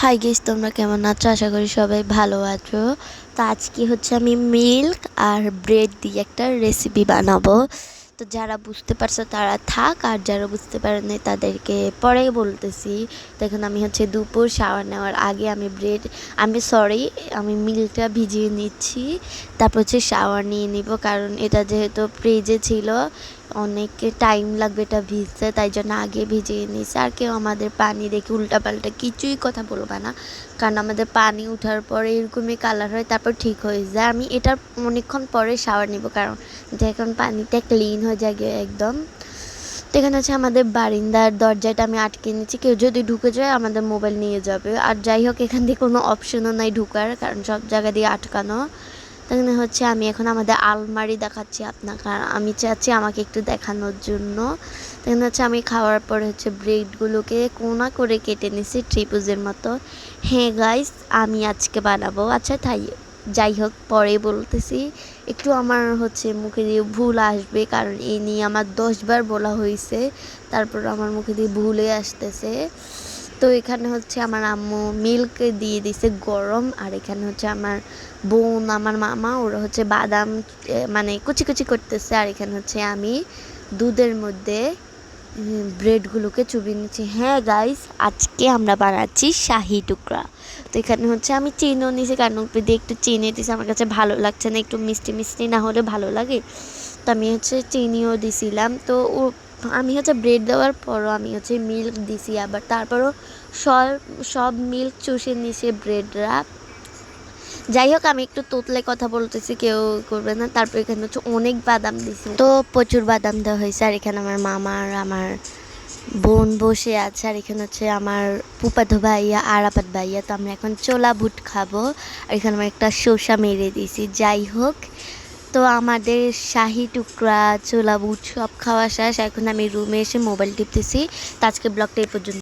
Hi guys, তোমরা কেমন আছো? আশা করি সবাই ভালো আছো। তো আজকে হচ্ছে আমি মিল্ক আর ব্রেড দিয়ে একটা রেসিপি বানাবো। তো যারা বুঝতে পারছো তারা থাক, আর যারা বুঝতে পারেনি তাদেরকে পরে বলতেছি। তো এখন আমি হচ্ছে দুপুর শাওয়ার নেওয়ার আগে আমি মিল্কটা ভিজিয়ে নিচ্ছি। তারপর হচ্ছে শাওয়ার নিয়ে নিব, কারণ এটা যেহেতু ফ্রিজে ছিল অনেক টাইম লাগবে এটা ভিজতে, তাই জন্য আগে ভিজিয়ে নিয়েছি। আর কেউ আমাদের পানি দেখে উল্টাপাল্টা কিছুই কথা বলবে না, কারণ আমাদের পানি ওঠার পরে এরকমই কালার হয়, তারপর ঠিক হয়ে যায়। আমি এটার অনেকক্ষণ পরে শাওয়ার নিব, কারণ এখন পানিটা ক্লিন হয়ে যায় একদম। তো এখানে হচ্ছে আমাদের বারিন্দার দরজাটা আমি আটকে নিচ্ছি, কেউ যদি ঢুকে যায় আমাদের মোবাইল নিয়ে যাবে। আর যাই হোক, এখান দিয়ে কোনো অপশনও নাই ঢুকার, কারণ সব জায়গা দিয়ে আটকানো। তাহলে হচ্ছে আমি এখন আমাদের আলমারি দেখাচ্ছি আপনাকে, আর আমি চাচ্ছি আমাকে একটু দেখানোর জন্য। তাহলে হচ্ছে আমি খাওয়ার পরে হচ্ছে ব্রেডগুলোকে কোনা করে কেটে নিছি ত্রিভুজের মতো। হ্যাঁ গাইস, আমি আজকে বানাবো। আচ্ছা তাই, যাই হোক পরে বলতেছি। একটু আমার হচ্ছে মুখে দিয়ে ভুল আসবে, কারণ এই নিয়ে আমার 10বার বলা হয়েছে, তারপর আমার মুখে দিয়ে ভুলে আসতেছে। তো এখানে হচ্ছে আমার আম্মু মিল্ক দিয়ে দিছে গরম, আর এখানে হচ্ছে আমার বোন, আমার মামা, ওরা হচ্ছে বাদাম মানে কুচি কুচি করতেছে। আর এখানে হচ্ছে আমি দুধের মধ্যে ব্রেডগুলোকে চুবিয়ে নিচ্ছি। হ্যাঁ গাইস, আজকে আমরা বানাচ্ছি শাহি টুকরা। তো এখানে হচ্ছে আমি চিনিও নিয়েছি, কারণ উপরে দিয়ে একটু চিনি দিয়েছি, আমার কাছে ভালো লাগছে না, একটু মিষ্টি মিষ্টি না হলে ভালো লাগে। তো আমি হচ্ছে চিনিও দিছিলাম। তো আমি হচ্ছে ব্রেড দেওয়ার পরও আমি হচ্ছে মিল্ক দিছি, আবার তারপরও সব সব মিল্ক চুষে নিছে ব্রেডরা। যাই হোক, আমি একটু তোতলে কথা বলতেছি, কেউ করবে না। তারপর এখানে হচ্ছে অনেক বাদাম দিছি, তো প্রচুর বাদাম দেওয়া হয়েছে। আর এখানে আমার মামা আর আমার বোন বসে আছে, আর এখানে হচ্ছে আমার ফুফাতো ভাইয়া আর আপাত ভাইয়া। তো আমরা এখন ছোলা বুট খাবো, আর এখানে আমি একটা শসা মেরে দিয়েছি। যাই হোক, তো আমাদের শাহি টুকরা ছোলা বুট সব খাওয়া শেষ। এখন আমি রুমে এসে মোবাইল টিপতেছি। তো আজকে ব্লগটা এই পর্যন্ত।